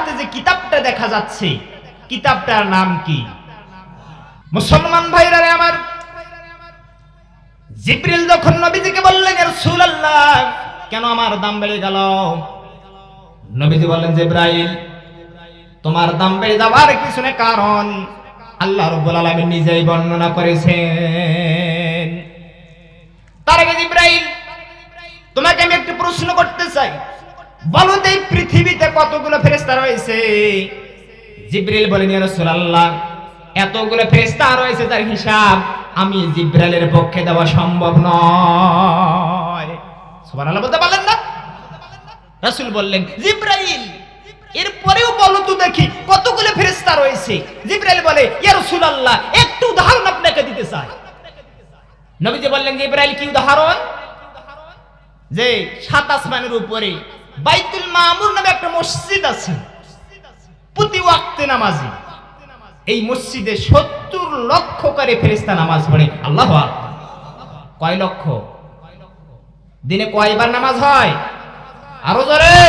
হাতে যে কিতাবটা দেখা যাচ্ছে, কিতাবটার নাম কি? মুসলমান ভাইরা রে আমার, জিবরিল যখন নবীজিকে বললেন, ইয়া রাসূলুল্লাহ, কেন আমার দাম বেড়ে গেল? নবীজি বললেন, জিবরাইল, তোমার দাম বেড়ে যাওয়ার পিছনে কারণ আল্লাহ রাব্বুল আলামিন নিজেই বর্ণনা করেছেন। তার আগে জিবরাইল, তোমাকে আমি একটা প্রশ্ন করতে চাই, বলো তো এই পৃথিবীতে কতগুলো ফেরেশতা রয়েছে? জিবরিল বলেন, ইয়া রাসূলুল্লাহ, এতগুলো ফেরেশতা রয়েছে যার হিসাব আমি জিবরাইলের পক্ষে দেওয়া সম্ভব নয়। সুবহানাল্লাহ বলতে পারলেন না? রাসূল বললেন, জিবরাইল, এরপরেও বলো তো দেখি কতগুলো ফেরেশতা রয়েছে। জিবরাইল বলে, ইয়া রাসূলুল্লাহ, একটু উদাহরণ আপনাকে দিতে চাই। নবীজি বললেন, জিবরাইল, কি উদাহরণ? যে 7 আসমানের উপরে বাইতুল মামুর নামে একটা মসজিদ আছে, প্রতি ওয়াক্তে নামাজি এই মসজিদে 70 লক্ষ করে ফেরেশতা নামাজ পড়ে। আল্লাহু আকবার। কয় লক্ষ? দিনে কয়বার নামাজ হয়? আরো জোরে।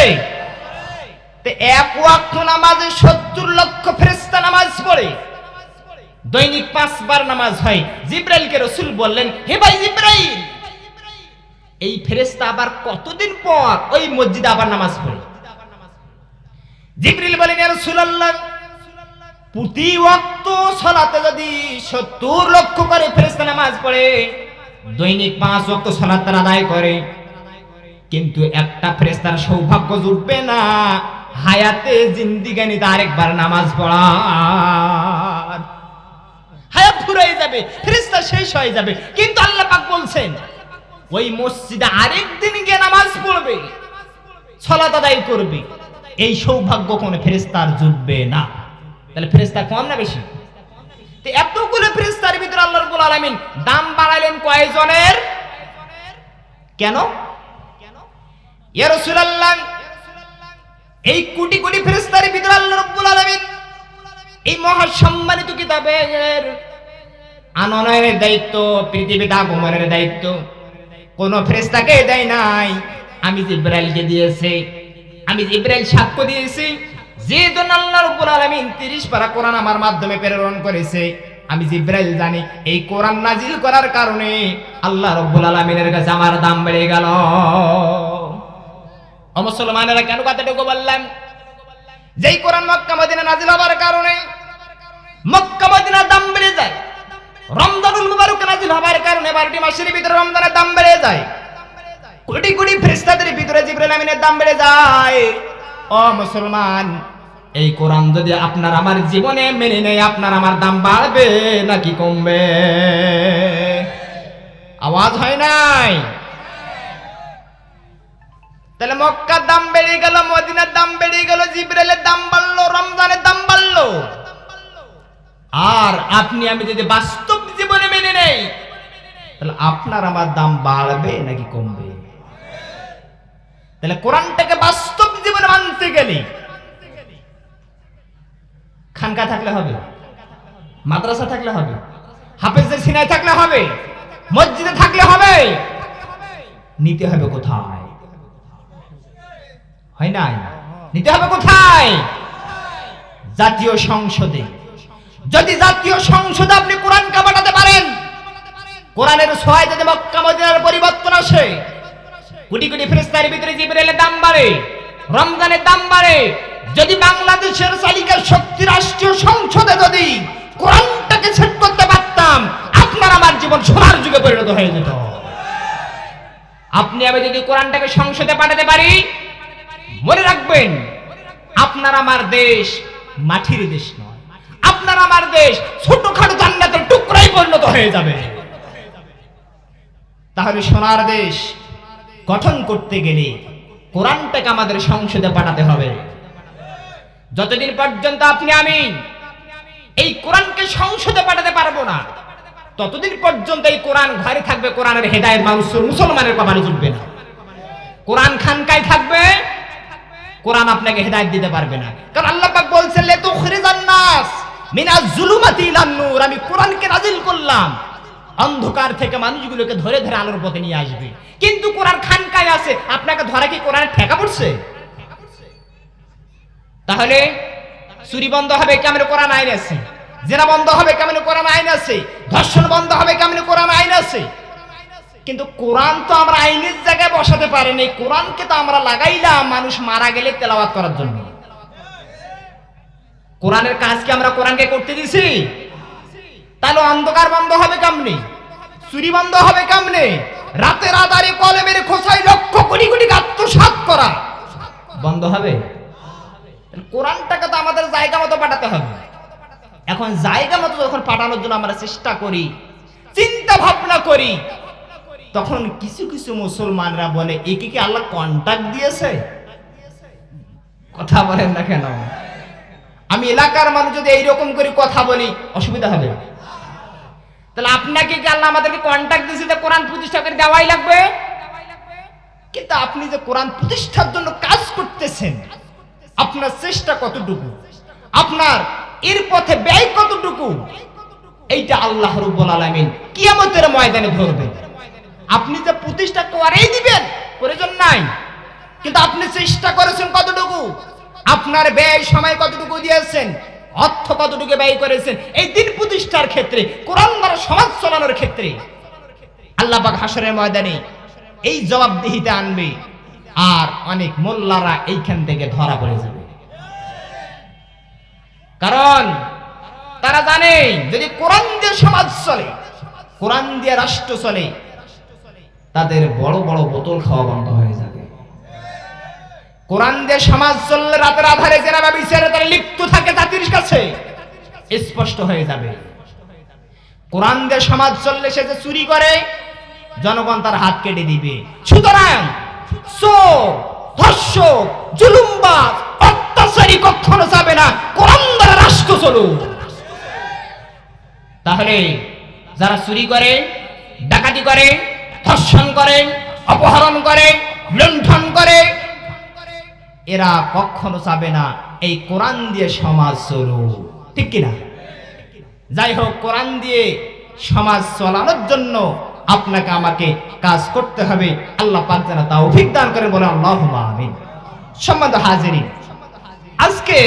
তে এক ওয়াক্ত নামাজে 70 লক্ষ ফেরেশতা নামাজ পড়ে। দৈনিক 5 বার নামাজ হয়। জিবরাইলকে রাসূল বললেন, হে ভাই জিবরাইল, এই ফেরেশতা আবার কতদিন পর ওই মসজিদে আবার নামাজ পড়ে? জিবরিল বলেন, ইয়া রাসূলুল্লাহ, প্রতি ওয়াক্ত সালাতে যদি 70 লক্ষ করে ফেরেশতা নামাজ পড়ে, দৈনিক 5 ওয়াক্ত সালাত তারা আদায় করে, কিন্তু একটা ফেরেশতার সৌভাগ্য জুটবে না হায়াতে জিন্দেগানিতে আরেকবার নামাজ পড়ার। হায়াত ফুরাই যাবে, ফেরেশতা শেষ হয়ে যাবে, কিন্তু আল্লাহ পাক বলছেন ওই মসজিদে আরেকদিন গিয়ে নামাজ পড়বে, সালাত আদায় করবে, এই সৌভাগ্য কোন ফেরেশতার জুটবে না। তাহলে ফেরেশতা কম না বেশি? তো এতগুলো ফেরেশতার ভিতরে আল্লাহ রাব্বুল আলামিন দাম বাড়াইলেন কয়জনের? কেন? ইয়া রাসূলুল্লাহ, এই কোটি কোটি ফেরেশতার ভিতরে আল্লাহ রাব্বুল আলামিন এই মহা সম্মানিত কিতাবের আনয়নের দায়িত্ব, পৃথিবীতে আগমনের দায়িত্ব কোন ফেরেশতাকে দেয় নাই, আমি জিবরাইলকে দিয়েছি। আমি জিবরাইল সাক্ষ্য দিয়েছি, যে জন্য আল্লাহ রাব্বুল আলামিন 30 পারা কোরআন আমার মাধ্যমে প্রেরণ করেছে। আমি জিবরাইল জানি এই কোরআন নাজিল করার কারণে আল্লাহ রাব্বুল আলামিনের কাছে আমার দাম বেড়ে গেল। ও মুসলমানেরা, কেন কথাটুকু বললাম? যেই কোরআন মক্কা মদিনা নাজিল হওয়ার কারণে মক্কা মদিনার দাম বেড়ে যায়। রমজানুল মুবারক নাজিল হওয়ার কারণে 12টি মাসের ভিতরে রমজানের দাম বেড়ে যায়। কোটি কোটি ফেরেশতাদের ভিতরে জিবরাইল আমিনের দাম বেড়ে যায়। ও মুসলমান, এই কোরআন যদি আপনার আমার জীবনে মেনে নেয়, আপনার আমার দাম বাড়বে নাকি কমবে? আওয়াজ হয় নাই? তাহলে মক্কার দাম বেড়ে গেল, মদিনার দাম বেড়ে গেল, জিবরাইলের দাম বাড়লো, রমজানের দাম বাড়লো। আর আপনি আমি যদি বাস্তব জীবনে মেনে নেই, তাহলে আপনার আমার দাম বাড়বে নাকি কমবে? তাহলে কোরআনটাকে বাস্তব জীবনে মানতে গেলে খানকা থাকলে হবে, মাদ্রাসা থাকলে হবে, হাফেজের সিনায় থাকলে হবে, মসজিদে থাকলে হবে। নিতে হবে কোথায়? হয় নাই? নিতে হবে কোথায়? জাতীয় সংসদে। যদি জাতীয় সংসদে আপনি কোরআনকে পাঠাতে পারেন, কোরআনের ছোঁয়ায় যদি মক্কা মদিনার পরিবর্তন আসে, কোটি কোটি ফেরেশতার ভিতরে জিবরাইলের দাম বাড়ে, রমজানের দাম বাড়ে। যদি বাংলাদেশের চালিকা শক্তি রাষ্ট্রীয় সংসদে যদি কোরআনটাকে সেট করতে পারতাম, আপনার আমার জীবন সোনার যুগে পরিণত হয়ে যেত। আপনি আমি যদি কোরআনটাকে সংসদে পাঠাতে পারি, মনে রাখবেন, আপনার আমার দেশ মাটির দেশ নয়, আপনার আমার দেশ ছোটখাটো জান্নাতের টুকরায় পরিণত হয়ে যাবে। তাহলে সোনার দেশ গঠন করতে গেলে কোরআনটাকে আমাদের সংসদে পাঠাতে হবে। যতদিন পর্যন্ত আপনি আমি এই কোরআনকে সংসদে পাঠাতে পারবো না, ততদিন পর্যন্ত এই কোরআন ঘরে থাকবে, কোরআনের হেদায়েত মানুষের মুসলমানের কপালে জুটবে না। কোরআন খানকায় থাকবে, কোরআন আপনাকে হেদায়েত দিতে পারবে না। কারণ আল্লাহ পাক বলছেন, লিতুখরিজান নাস মিনাজ জুলুমাতি ইলান নূর, আমি কোরআনকে নাজিল করলাম অন্ধকার থেকে মানুষগুলোকে ধরে ধরে আলোর পথে নিয়ে আসবে। কিন্তু কোরআন খানকায় আছে, আপনাকে ধরা কি কোরআনের ঠেকা পড়ছে? তাহলে চুরি বন্ধ হবে কেমন কোরআন আইন আছে, জেনা বন্ধ হবে কেমন কোরআন আইন আছে, ধর্ষণ বন্ধ হবে কেমন কোরআন আইন আছে। কিন্তু কোরআন তো আমরা আইনের জায়গায় বসাতে পারিনি, কোরআনকে তো আমরা লাগাইলাম মানুষ মারা গেলে তেলাওয়াত করার জন্য। কোরআনের কাজ কি আমরা কোরআনকে করতে দিছি? তাহলে অন্ধকার বন্ধ হবে কেমনে, চুরি বন্ধ হবে কেমনে, রাতের আধারে কলমের খোঁচায় লক্ষ কোটি কোটি আত্মসাৎ করা বন্ধ হবে? কোরআনটাকে তো আমাদের জায়গা মতো পাঠাতে হবে। এখন জায়গা মতো যখন পাঠানোর জন্য আমরা চেষ্টা করি, চিন্তা ভাবনা করি, তখন কিছু কিছু মুসলমানরা বলে একে কি আল্লাহ কন্ট্রাক্ট দিয়েছে? কথা বলেন না কেন? আমি এলাকার মানুষ যদি এইরকম করে কথা বলি অসুবিধা হবে? তাহলে আপনাকে কি আল্লাহ আমাদেরকে কন্ট্রাক্ট দিয়েছে যে কোরআন প্রতিষ্ঠা করে দেওয়াই লাগবে? কিন্তু আপনি যে কোরআন প্রতিষ্ঠার জন্য কাজ করতেছেন, আপনার চেষ্টা কতটুকু, আপনার এর পথে ব্যয় কতটুকু, এইটা আল্লাহ রাব্বুল আলামিন কিয়ামতের ময়দানে ধরবেন। আপনি যে প্রতিষ্ঠা করেই দিবেন প্রয়োজন নাই, কিন্তু আপনি চেষ্টা করেছেন কতটুকু, আপনার ব্যয় সময় কতটুকু দিয়েছেন, অর্থ কতটুকু ব্যয় করেছেন এই দিন প্রতিষ্ঠার ক্ষেত্রে, কোরআন দ্বারা সমাজ চালানোর ক্ষেত্রে। আল্লাহ পাক হাশরের ময়দানে এই জবাবদিহিতে আনবে, আর অনেক মোল্লারা এইখান থেকে ধরা পড়ে যাবে। কারণ তারা জানে যদি কোরআন দিয়ে সমাজ চলে, কোরআন দিয়ে রাষ্ট্র চলে, তাদের বড় বড় বোতল খাওয়া বন্ধ হয়ে যাবে। কোরআন দিয়ে সমাজ চললে রাতের আধারে যারা ব্যভিচারে তারা লিপ্ত থাকে জাতির কাছে স্পষ্ট হয়ে যাবে। কোরআন দিয়ে সমাজ চললে সে যে চুরি করে জনগণ তার হাত কেটে দিবে। সুতরাং চোর, ধর্ষক, জুলুমবাজ, অত্যাচারী কখনো যাবে না কোরআন দ্বারা রাষ্ট্র চলুক। তাহলে যারা চুরি করে, ডাকাতি করে, ধর্ষণ করে, অপহরণ করে, লুণ্ঠন করে, এরা কখনো চাবে না এই কোরআন দিয়ে সমাজ চলুক, ঠিক কিনা? যাই হোক, কোরআন দিয়ে সমাজ চালানোর জন্য আপনাকে আমাকে কাজ করতে হবে। আল্লাহ পাক যেন তৌফিক দান করেন, বলে আল্লাহুম্মা আমিন। সম্মানিত হাজিরিন, আজকে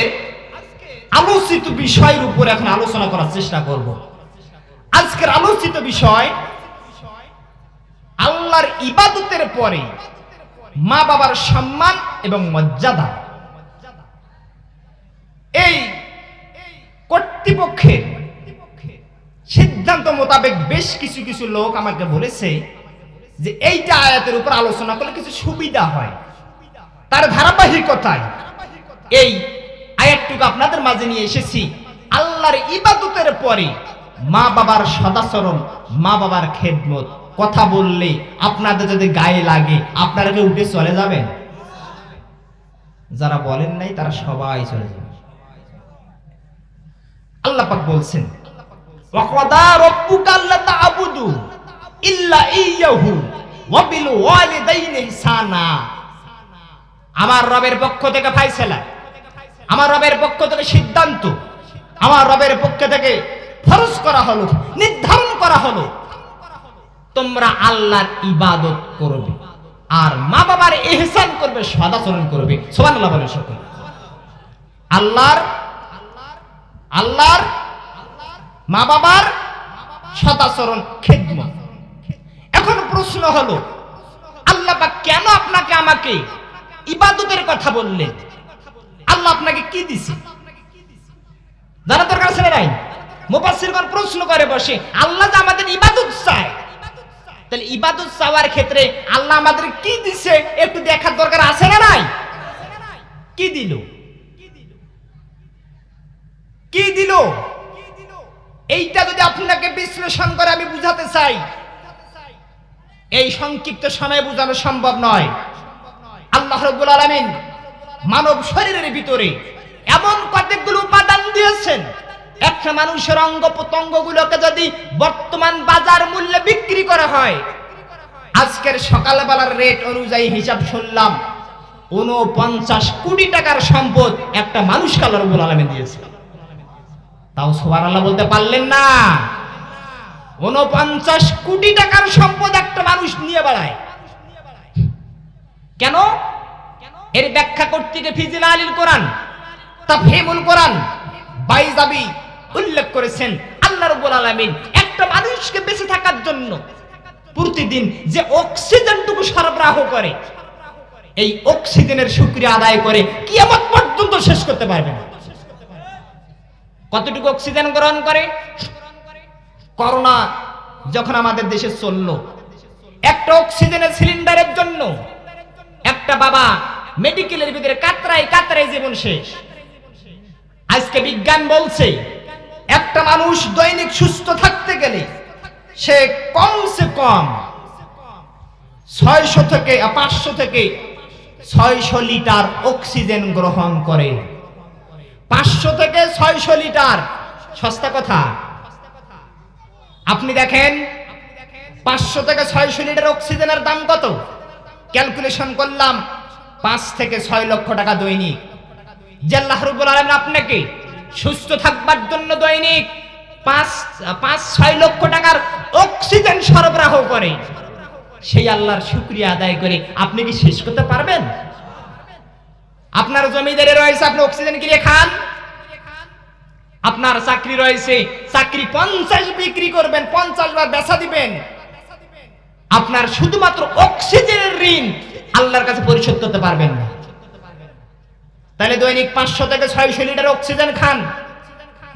আলোচিত বিষয়ের উপর এখন আলোচনা করার চেষ্টা করব। আজকের আলোচিত বিষয় আল্লাহর ইবাদতের পরে মা বাবার সম্মান এবং মর্যাদা। এই কর্তৃপক্ষের সিদ্ধান্ত মোতাবেক বেশ কিছু কিছু লোক আমাকে বলেছে যে এইটা আয়াতের উপর আলোচনা করলে কিছু সুবিধা হয়। তার ধারাবাহিকতায় এই আয়াতটুকু আপনাদের মাঝে নিয়ে এসেছি। আল্লাহর ইবাদতের পরে মা বাবার সদাচরণ, মা বাবার খেদমত। কথা বললে আপনাদের যদি গায়ে লাগে আপনারা কি উঠে চলে যাবেন? যারা বলেন নাই তারা সবাই চলে যাবে। আল্লাহ পাক বলছেন, ওয়া ক্বাদা রাব্বুকা আল্লা তা'বুদু ইল্লা ইয়্যাহু ওয়া বিল ওয়ালিদাইনি ইহসানা। আমার রবের পক্ষ থেকে ফয়সালা, আমার রবের পক্ষ থেকে সিদ্ধান্ত, আমার রবের পক্ষ থেকে ফরজ করা হলো, নির্ধারণ করা হলো, তোমরা আল্লাহর ইবাদত করবে আর মা বাবার ইহসান করবে, সদাচরণ করবে। সুবহানাল্লাহ বলেন সকলে। আল্লাহর মা বাবার সদাচরণ, খেদমত। এখন প্রশ্ন হলো, আল্লাহ পাক কেন আপনাকে আমাকে ইবাদতের কথা বললেন? আল্লাহ আপনাকে কি দিছে জানা দরকার আছে না? মুফাসসিরগণ প্রশ্ন করে বসে, আল্লাহ যে আমাদের ইবাদত চায়, তাহলে ইবাদত চাওয়ার ক্ষেত্রে আল্লাহ আমাদের কি দিছে একটু দেখার দরকার আছে না নাই? কি দিল? কি দিল? এইটা যদি আপনাকে বিশ্লেষণ করে আমি বুঝাতে চাই, এই সংক্ষিপ্ত সময়ে বোঝানো সম্ভব নয়। আল্লাহ রাব্বুল আলামিন মানব শরীরের ভিতরে এমন কতগুলো উপাদান দিয়েছেন, একটা মানুষের অঙ্গ প্রত্যঙ্গগুলোকে যদি বর্তমান বাজার মূল্যে বিক্রি করা হয়, আজকের সকালবেলার রেট অনুযায়ী হিসাব শুনলাম 49 কোটি টাকার সম্পদ একটা মানুষকে আল্লাহ রাব্বুল আলামিন দিয়েছে। তাও সুবহানাল্লাহ বলতে পারলেন না? 49 কোটি টাকার সম্পদ একটা মানুষ নিয়ে বেড়ায়। কেন? এর ব্যাখ্যা করতে গিয়ে ফিজিল আলিল কোরআন তাফহিমুল কোরআন বাইজাবি উল্লেখ করেছেন আল্লাহ রাব্বুল আলামিন একটা মানুষকে বেঁচে থাকার জন্য প্রতিদিন যে অক্সিজেনটুকু সরবরাহ করে, এই অক্সিজেনের শুকরিয়া আদায় করে কিয়ামত পর্যন্ত শেষ করতে পারবে না। কতটুকু অক্সিজেন গ্রহণ করে? করোনা যখন আমাদের দেশে চললো, একটা অক্সিজেনের সিলিন্ডারের জন্য একটা বাবা মেডিকেলের ভিতরে কাতরায় কাতরায় জীবন শেষ। আজকে বিজ্ঞান বলছে একটা মানুষ দৈনিক সুস্থ থাকতে গেলে সে কমসে কম 500 থেকে 600 লিটার অক্সিজেন গ্রহণ করে। 500 থেকে 600 লিটার সস্তা কথা। আপনি দেখেন 500 থেকে 600 লিটার অক্সিজেনের দাম কত? ক্যালকুলেশন করলাম 5 থেকে 6 লক্ষ টাকা দৈনিক। যে আল্লাহ রাব্বুল আলামিন আপনাকে সুস্থ থাকবার জন্য দৈনিক 5-6 লক্ষ টাকার অক্সিজেন সরবরাহ করে, সেই আল্লাহর শুকরিয়া আদায় করে আপনি কি শেষ করতে পারবেন? আপনার জমিদারি রয়েছে, আপনি অক্সিজেন কিনে খান। আপনার চাকরি রয়েছে, চাকরি 50 বিক্রি করবেন, 50 বার বেচা দিবেন। আপনার শুধুমাত্র অক্সিজেনের ঋণ আল্লাহর কাছে পরিশোধ করতে পারবেন না। তাহলে দৈনিক 500 থেকে 600 লিটার অক্সিজেন খান,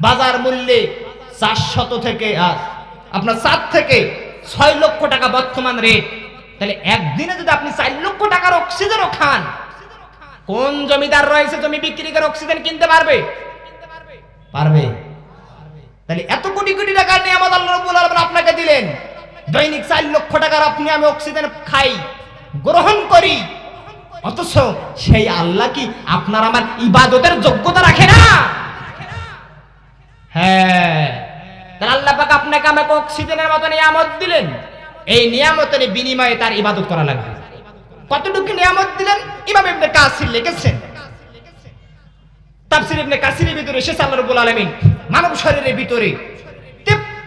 বাজার মূল্যে 400 থেকে আপনার 4 থেকে 6 লক্ষ টাকা বর্তমান রেট। তাহলে একদিনে যদি আপনি 4 লক্ষ টাকার অক্সিজেনও খান, কোন জমিদার রয়েছে জমি বিক্রি করে অক্সিজেন কিনতে পারবে? পারবে? তাহলে এত কোটি কোটি টাকার নিয়ামত আল্লাহ রাব্বুল আলামিন আপনাকে দিলেন, দৈনিক 4 লক্ষ টাকার আপনি আমি অক্সিজেন খাই, গ্রহণ করি, অথচ সেই আল্লাহ কি আপনার আমার ইবাদতের যোগ্যতা রাখে না? হ্যাঁ, তাহলে আল্লাহ পাক আপনাকে আমাকে অক্সিজেনের মতো নিয়ামত দিলেন, এই নিয়ামতের বিনিময়ে তার ইবাদত করা লাগবে। কতটুকু নিয়ামত দিলেন? ইমাম ইবনে কাসির লিখেছেন, তাফসীর ইবনে কাসিরের ভিতরে এসেছে আল্লাহ রাব্বুল আলামিন মানব শরীরের ভিতরে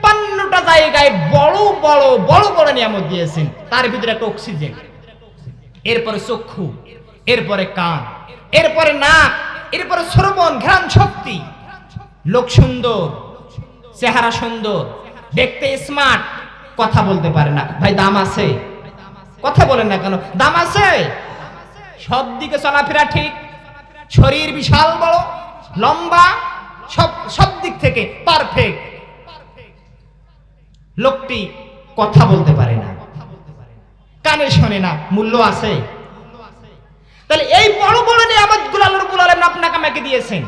53টা জায়গায় বড় বড় বড় বড় নিয়ামত দিয়েছেন। তার ভিতরে একটা অক্সিজেন, এরপরে চক্ষু, এরপরে কান, এরপরে নাক, এরপরে শ্রবণ ঘ্রাণ শক্তি। লোক সুন্দর, চেহারা সুন্দর, দেখতে স্মার্ট, কথা বলতে পারে না, ভাই দাম আছে? কথা বলেন না কেন? দাম আছে। সব দিকে চলাফেরা ঠিক, শরীর বিশাল বড়, লম্বা, সব দিক থেকে পারফেক্ট। লোকটি কথা বলতে পারে না, কানে শোনে না, মূল্য আছে? তাহলে এই বড় বড় নিয়ামতগুলো আল্লাহ রাব্বুল আলামিন আপনাকে আমাকে দিয়েছেন,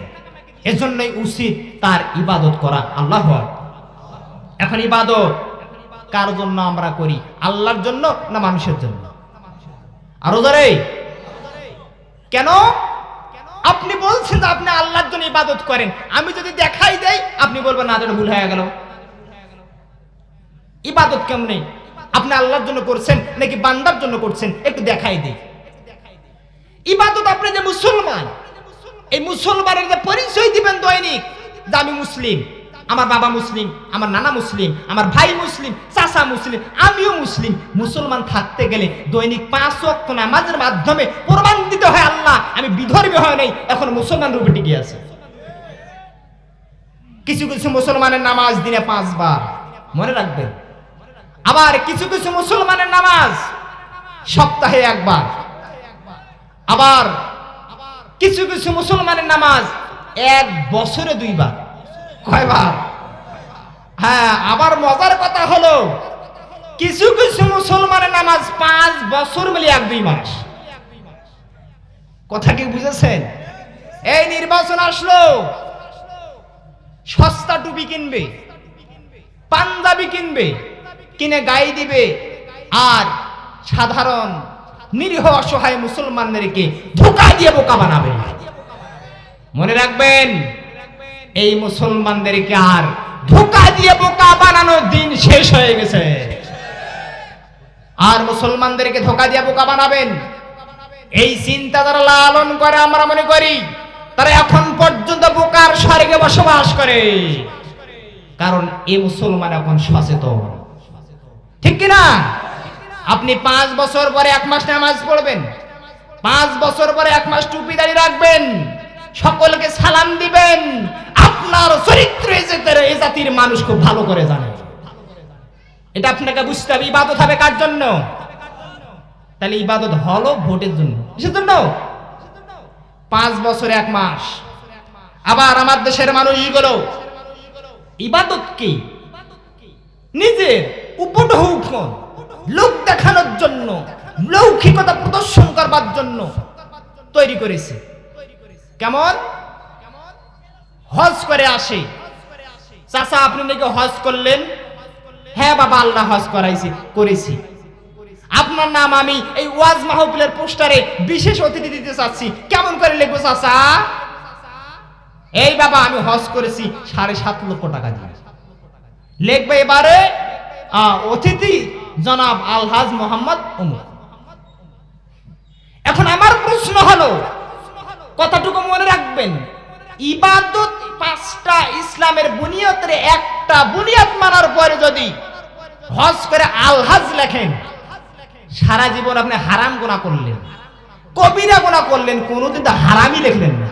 এজন্যই উচিত তার ইবাদত করা। আল্লাহু আকবার। এখন ইবাদত কার জন্য আমরা করি? আল্লাহর জন্য না মানুষের জন্য? আরো জোরে কেন? আপনি বলছেন যে আপনি আল্লাহর জন্য ইবাদত করেন, আমি যদি দেখাই দেই আপনি বলবেন না, এটা ভুল হয়ে গেল। ইবাদত কেমনে? আপনি আল্লাহর জন্য করছেন নাকি বান্দার জন্য করছেন? একটু দেখাই দেই। ইবাদত আপনি যে মুসলমান, এই মুসলমানের যে পরিচয় দিবেন দৈনিক যে আমি মুসলিম, আমার বাবা মুসলিম, আমার নানা মুসলিম, আমার ভাই মুসলিম, চাচা মুসলিম, আমিও মুসলিম। মুসলমান থাকতে গেলে দৈনিক 5 ওয়াক্ত নামাজের মাধ্যমে প্রমাণ দিতে হয় আল্লাহ আমি বিধর্মী হয় নাই, এখন মুসলমান রূপে টিকে আছে। কিছু কিছু মুসলমানের নামাজ দিনে 5 বার, মনে রাখবেন। আবার কিছু কিছু মুসলমানের নামাজ সপ্তাহে 1 বার, আবার কিছু কিছু মুসলমানের নামাজ 1 বছরে 2 বার। কয়বার? হ্যাঁ, আবার মজার কথা হলো কিছু কিছু মুসলমানের নামাজ 5 বছর মিলে 1-2 মাস। কথা কি বুঝেছেন? এই নির্বাচন আসলো, সস্তা টুপি কিনবে, পাঞ্জাবি কিনবে, কিনে গায়ে দিবে, আর সাধারণ নিরীহ অসহায় মুসলমানদেরকে ধোঁকা দিয়ে বোকা বানাবে। মনে রাখবেন, এই মুসলমানদেরকে আর ধোঁকা দিয়ে বোকা বানানোর দিন শেষ হয়ে গেছে। আর মুসলমানদেরকে ধোঁকা দিয়ে বোকা বানাবেন, এই চিন্তা যারা লালন করে, আমরা মনে করি তারা এখন পর্যন্ত বোকার স্বর্গে বসবাস করে। কারণ এই মুসলমান এখন সচেতন, ঠিক কিনা? আপনি 5 বছর পরে 1 মাস নামাজ পড়বেন, 5 বছর পরে 1 মাস টুপি দাঁড়িয়ে রাখবেন, সকলকে সালাম জানেন আপনার চরিত্র এই জাতির মানুষ খুব ভালো করে জানে। এটা আপনাকে বুঝতে হবে। ইবাদত হবে কার জন্য? তাহলে ইবাদত হলো ভোটের জন্য। কিসের জন্য? 5 বছর 1 মাস। আবার আমার দেশের মানুষগুলো ইবাদত কি নিজের উপঢৌকন লোক দেখানোর জন্য, লৌকিকতা প্রদর্শন করবার জন্য তৈরি করেছে। কেমন? হজ করে আসে। চাচা আপনি নাকি হজ করলেন? হ্যাঁ বাবা, আল্লাহ হজ করেছি। আপনার নাম আমি এই ওয়াজ মাহফিলের পোস্টারে বিশেষ অতিথি দিতে চাচ্ছি, কেমন করে লিখবো চাচা? এই বাবা আমি হজ করেছি 7.5 লক্ষ টাকা দিয়ে লিখবে। এবারে অতিথি জনাব আলহাজ মোহাম্মদ অমুক। এখন আমার প্রশ্ন হলো, কথাটুকু মনে রাখবেন, ইবাদত 5টা ইসলামের বুনিয়াদের একটা বুনিয়াদ মানার পরে যদি হজ করে আলহাজ লেখেন, সারা জীবন আপনি হারাম গুনাহ করলেন, কবিরা গুনাহ করলেন, কোনোদিন তো হারামই লিখলেন না।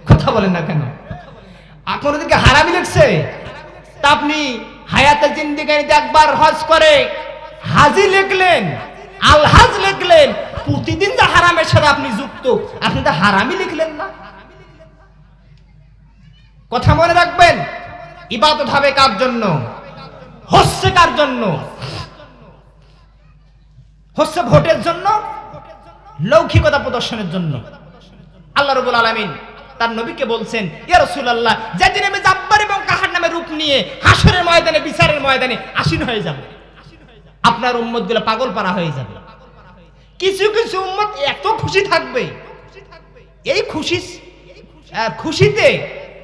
কথা বলেন না কেন? কোনোদিনকে হারামই লিখছে? তা আপনি হায়াতে জিন্দেগিতে একবার হজ করে হাজি লিখলেন, আলহাজ লিখলেন, প্রতিদিন যে হারামের সাথে আপনি যুক্ত, আপনি তো হারামই লিখলেন না। কথা মনে রাখবেন, ইবাদত হবে কার জন্য? হচ্ছে কার জন্য? হচ্ছে ভোটের জন্য, লৌকিকতা প্রদর্শনের জন্য। আল্লাহ রাব্বুল আলামিন তার নবীকে বলছেন, ইয়া রাসূলুল্লাহ, যেদিন আমি জাব্বার এবং কাহার নামে রূপ নিয়ে হাসরের ময়দানে, বিচারের ময়দানে আসীন হয়ে যাব, আপনার উম্মতগুলো পাগল পারা হয়ে যাবে। কিছু কিছু উম্মত এত খুশি থাকবে, এই খুশিতে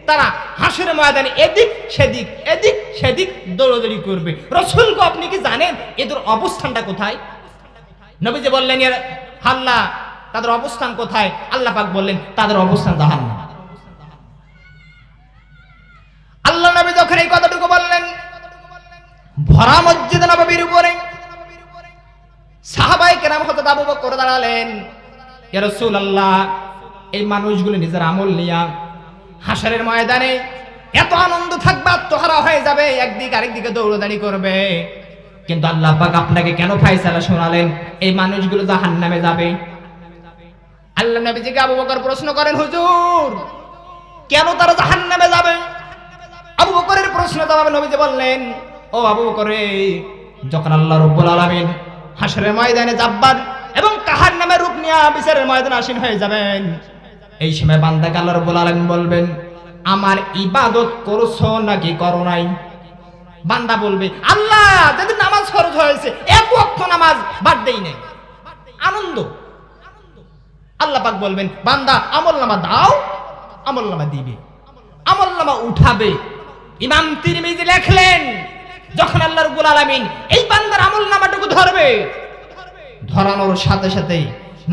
তারা হাসরের ময়দানে এদিক সেদিক দৌড়াদৌড়ি করবে। রাসূলকে আপনি কি জানেন এদের অবস্থানটা কোথায়? নবীজি বললেন, ইয়া আল্লাহ, তাদের অবস্থান কোথায়? আল্লাহ পাক বললেন, তাদের অবস্থান জাহান্নাম। আল্লাহ নবী যখন এই কথাটুকু বললেন, ভরা মসজিদ নববীর উপরে সাহাবায়ে কেরাম হযরত আবু বকর দাঁড়ালেন, ইয়া রাসূলুল্লাহ, এই মানুষগুলো নিজের আমল নিয়া হাসরের ময়দানে এত আনন্দ থাকবে, আত্মহারা হয়ে যাবে, একদিক আরেকদিকে দৌড়াদৌড়ি করবে, কিন্তু আল্লাহ পাক আপনাকে কেন ফয়সালা শোনালেন এই মানুষগুলো জাহান্নামে যাবে? আল্লাহ নবীজিকে আবু বকর প্রশ্ন করেন, হুজুর কেন তারা জাহান্নামে যাবে? আবু বকরের প্রশ্ন জবাবে নবীজি বললেন, ও আবু বকর, যখন আল্লাহ রাব্বুল আলামিন হাসরের ময়দানে জাব্বার এবং কাহার নামে রূপ নিয়ে বিচারের ময়দানে আসীন হয়ে যাবেন, এই সময় বান্দাকে আল্লাহ রাব্বুল আলামিন বলবেন, আমার ইবাদত করছো নাকি করো নাই? বান্দা বলবে, আল্লাহ যেদিন নামাজ ফরজ হয়েছে 1 ওয়াক্ত নামাজ বাদ দেই নাই। আনন্দ। আল্লাহ পাক বলবেন, বান্দা আমলনামা দাও, আমলনামা দিবে, আমলনামা উঠাবে। ইমাম তিরমিজি লেখলেন, যখন আল্লাহ রাব্বুল আলামিন এই বান্দার আমলনামাটুকু ধরবে, ধরানোর সাথে সাথে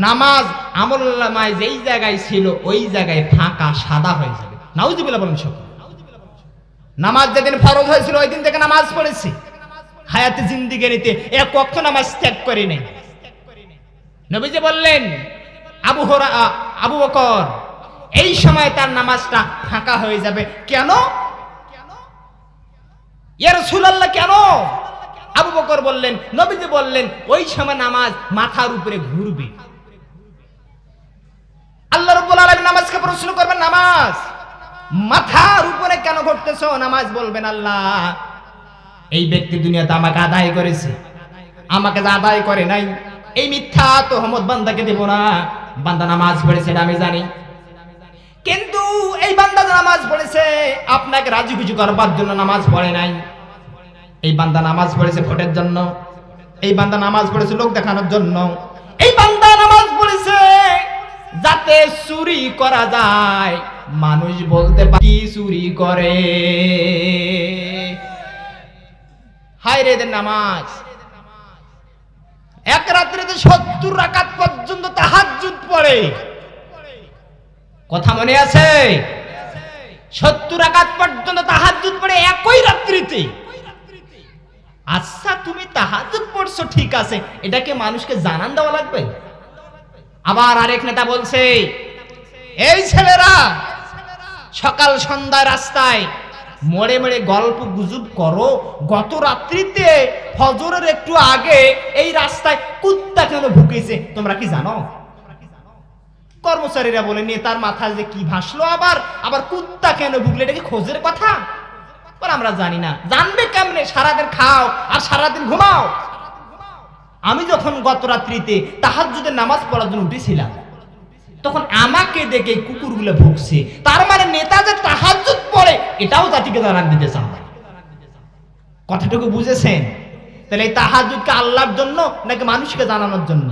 নামাজ আমলনামায় যেই জায়গায় ছিল ওই জায়গায় ফাঁকা সাদা হয়ে যাবে। নাউজুবিল্লাহ বলেন। সব নামাজ যেদিন ফরজ হয়েছিল ওই দিন থেকে নামাজ পড়েছি, হায়াতে জিন্দেগিতে 1 ওয়াক্ত নামাজ ত্যাগ করি নাই। নবীজি বললেন, আবু বকর, এই সময় তার নামাজটা ফাঁকা হয়ে যাবে। কেন? ইয়া রাসূলুল্লাহ, কেন? আবু বকর বললেন, নবীজি বললেন, ওই সময় নামাজ মাথার উপরে ঘুরবে। আল্লাহ রাব্বুল আলামিন নামাজকে প্রশ্ন করবেন, নামাজ মাথার উপরে কেন ঘুরতেছো? নামাজ বলবেন, আল্লাহ এই ব্যক্তি দুনিয়াতে আমাকে আদায় করেছে, আমাকে আদায় করে নাই, এই মিথ্যা তোহমত বান্দাকে দেব না। বান্দা নামাজ পড়েছে এটা আমি জানি, কিন্তু এই বান্দা নামাজ পড়েছে আপনাকে রাজি খুশি করবার জন্য নামাজ পড়ে নাই। এই বান্দা নামাজ পড়েছে ভোটের জন্য, এই বান্দা নামাজ পড়েছে লোক দেখানোর জন্য, এই বান্দা নামাজ পড়েছে যাতে চুরি করা যায়, মানুষ বলতে পারে চুরি করে। হায় রে এদের নামাজ, এক রাত্রিতে 70 রাকাত পর্যন্ত তাহাজ্জুদ পড়ে। কথা মনে আছে? 70 রাকাত পর্যন্ত তাহাজ্জুদ পড়ে একই রাত্রিতে। আচ্ছা তুমি তাহাজ্জুদ পড়ছো ঠিক আছে, এটাকে মানুষকে জানান দেওয়া লাগবে? আবার আরেক নেতা বলছে, এই ছেলেরা সকাল সন্ধ্যায় রাস্তায় মোড়ে মোড়ে গল্প গুজব করো, গত রাত্রিতে ফজরের একটু আগে এই রাস্তায় কুত্তা কেন ভুকেছে তোমরা কি জানো? কর্মচারীরা বলে নেতার মাথায় যে কি ভাসলো, আবার আবার কুত্তা কেন ভুগলে, এটা কি খোঁজের কথা? আমরা জানি না, জানবে কেমনে? সারাদিন খাও আর সারাদিন ঘুমাও। আমি যখন গত রাত্রিতে তাহাজ্জুদের নামাজ পড়ার জন্য উঠেছিলাম, তখন আমাকে দেখে কুকুরগুলো ভুগছে। তার মানে নেতা যে তাহাজ্জুদ পড়ে এটাও জাতিকে জানান দিতে চান। কথাটুকু বুঝেছেন? তাহলে এই তাহাজ্জুদকে আল্লাহর জন্য নাকি মানুষকে জানানোর জন্য?